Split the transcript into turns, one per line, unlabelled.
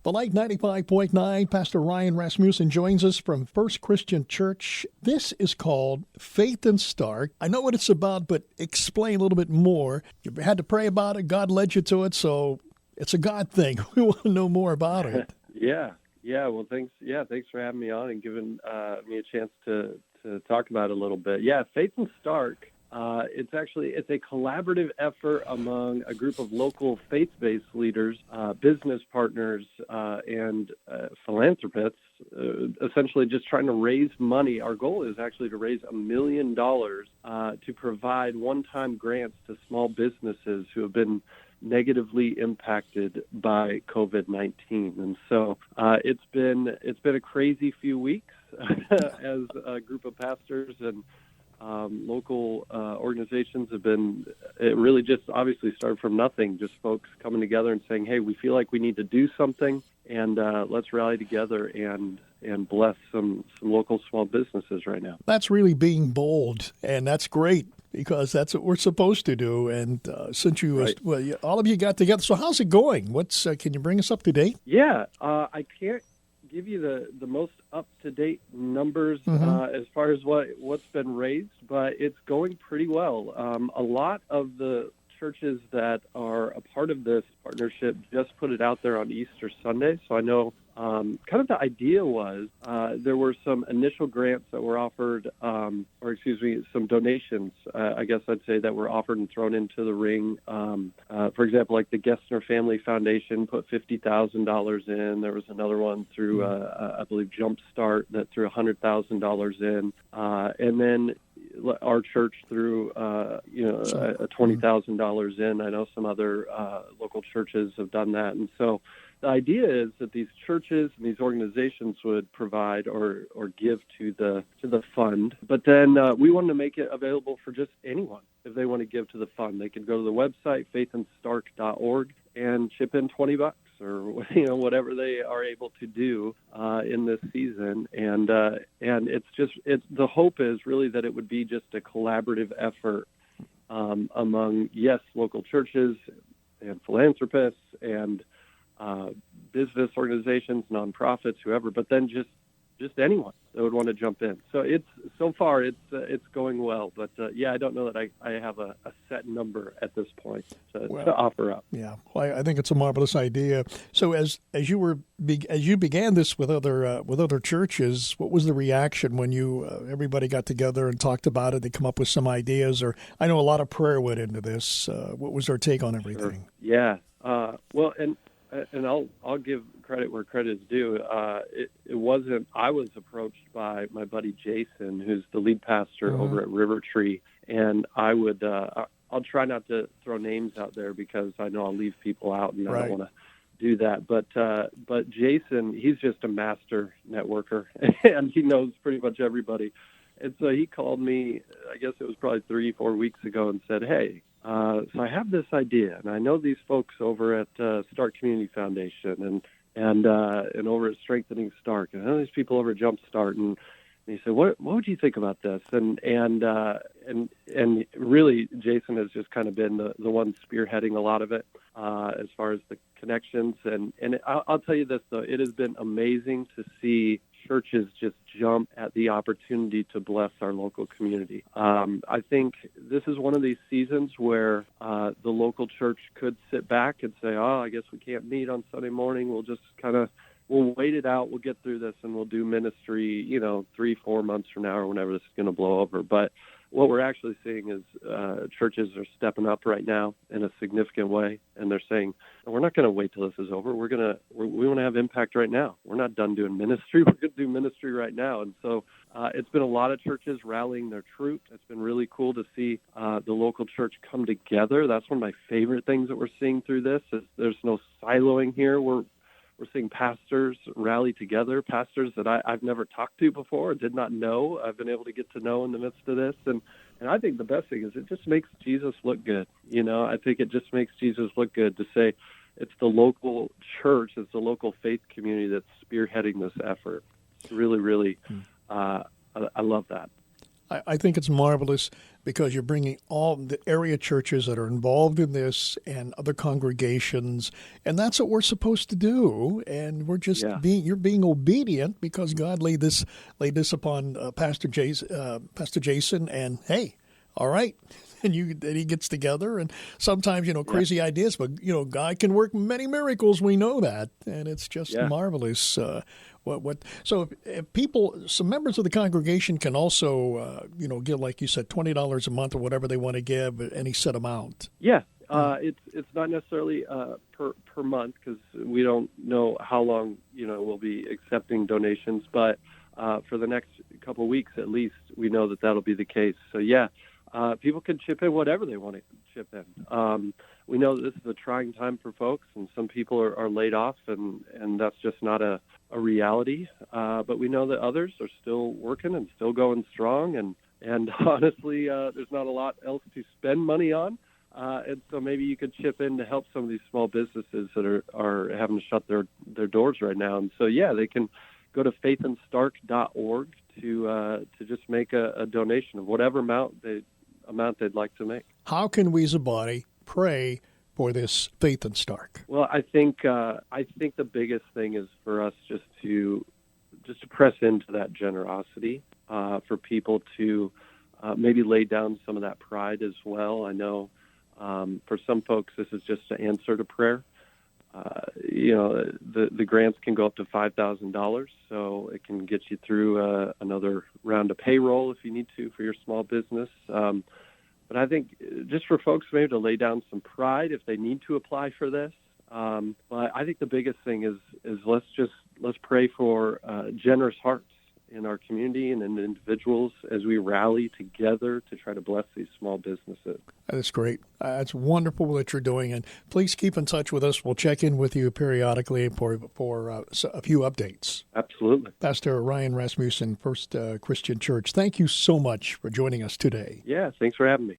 The Light 95.9, Pastor Ryan Rasmussen joins us from First Christian Church. This is called Faith in Stark. I know what it's about, but explain a little bit more. You had to pray about it. God led you to it, so it's a God thing. We want to know more about it.
Yeah. Well, thanks. Yeah, thanks for having me on and giving me a chance to talk about it a little bit. Yeah, Faith in Stark. It's a collaborative effort among a group of local faith-based leaders, business partners, and philanthropists, essentially just trying to raise money. Our goal is actually to raise $1 million to provide one-time grants to small businesses who have been negatively impacted by COVID-19. And so it's been a crazy few weeks as a group of pastors and local organizations have been, it really just obviously started from nothing, just folks coming together and saying, hey, we feel like we need to do something, and let's rally together and bless some local small businesses right now.
That's really being bold, and that's great because that's what we're supposed to do. And since all of you got together, so how's it going? Can you bring us up to date?
Yeah, I can't give you the most up-to-date numbers as far as what's been raised, but it's going pretty well. A lot of the churches that are a part of this partnership just put it out there on Easter Sunday, so I know kind of the idea was there were some initial grants that were offered, some donations, I guess I'd say, that were offered and thrown into the ring. For example, like the Gessner Family Foundation put $50,000 in. There was another one through, I believe, Jumpstart that threw $100,000 in. And then our church threw, $20,000 in. I know some other local churches have done that. And so the idea is that these churches and these organizations would provide or give to the fund, but then we wanted to make it available for just anyone. If they want to give to the fund, they can go to the website faithandstark.org and chip in $20 or whatever they are able to do in this season. And the hope is really that it would be just a collaborative effort among local churches and philanthropists and business organizations, nonprofits, whoever, but then just anyone that would want to jump in. So it's going well, but I don't know that I have a set number at this point to offer up.
Yeah, well, I think it's a marvelous idea. So as you began this with other churches, what was the reaction when everybody got together and talked about it? They come up with some ideas, or I know a lot of prayer went into this. What was their take on everything?
Sure. Yeah, well, and I'll give credit where credit is due. It wasn't. I was approached by my buddy Jason, who's the lead pastor over at River Tree, and I would. I'll try not to throw names out there because I know I'll leave people out, and I don't want to do that. But Jason, he's just a master networker, and he knows pretty much everybody. And so he called me. I guess it was probably 3-4 weeks ago, and said, "Hey." So I have this idea, and I know these folks over at Stark Community Foundation and over at Strengthening Stark, and I know these people over at Jumpstart, and he said, "What would you think about this?" And really, Jason has just kind of been the one spearheading a lot of it as far as the connections. And I'll tell you this though, it has been amazing to see churches just jump at the opportunity to bless our local community. I think this is one of these seasons where the local church could sit back and say, I guess we can't meet on Sunday morning. We'll just we'll wait it out. We'll get through this and we'll do ministry, 3-4 months from now or whenever this is going to blow over. But what we're actually seeing is churches are stepping up right now in a significant way, and they're saying, we're not going to wait till this is over. We want to have impact right now. We're not done doing ministry. We're going to do ministry right now. And so it's been a lot of churches rallying their troops. It's been really cool to see the local church come together. That's one of my favorite things that we're seeing through this is there's no siloing here. We're seeing pastors rally together, pastors that I've never talked to before, did not know. I've been able to get to know in the midst of this. And I think the best thing is it just makes Jesus look good. I think it just makes Jesus look good to say it's the local church, it's the local faith community that's spearheading this effort. It's really, really, I love that.
I think it's marvelous because you're bringing all the area churches that are involved in this and other congregations, and that's what we're supposed to do. And we're just you're being obedient because God laid this upon Pastor Jason, and hey, all right. And he gets together, and sometimes, crazy ideas, but, God can work many miracles. We know that, and it's just marvelous. So if people, some members of the congregation can also, give, like you said, $20 a month or whatever they want to give, any set amount.
Yeah. It's not necessarily per month because we don't know how long, we'll be accepting donations, but for the next couple of weeks at least, we know that that'll be the case. So, people can chip in whatever they want to chip in. We know that this is a trying time for folks, and some people are laid off, and that's just not a reality. But we know that others are still working and still going strong, and honestly, there's not a lot else to spend money on. And so maybe you could chip in to help some of these small businesses that are having to shut their doors right now. And so, they can go to faithandstark.org to just make a donation of whatever amount they'd like to make.
How can we as a body pray for this Faith in Stark?
Well, I think the biggest thing is for us just to press into that generosity, for people to maybe lay down some of that pride as well. I know for some folks this is just an answer to prayer. The grants can go up to $5,000, so it can get you through another round of payroll if you need to for your small business. But I think just for folks maybe to lay down some pride if they need to apply for this. But I think the biggest thing is let's pray for generous hearts in our community and in individuals as we rally together to try to bless these small businesses.
That's great. That's wonderful that you're doing. And please keep in touch with us. We'll check in with you periodically for a few updates.
Absolutely.
Pastor Ryan Rasmussen, First Christian Church, thank you so much for joining us today.
Yeah, thanks for having me.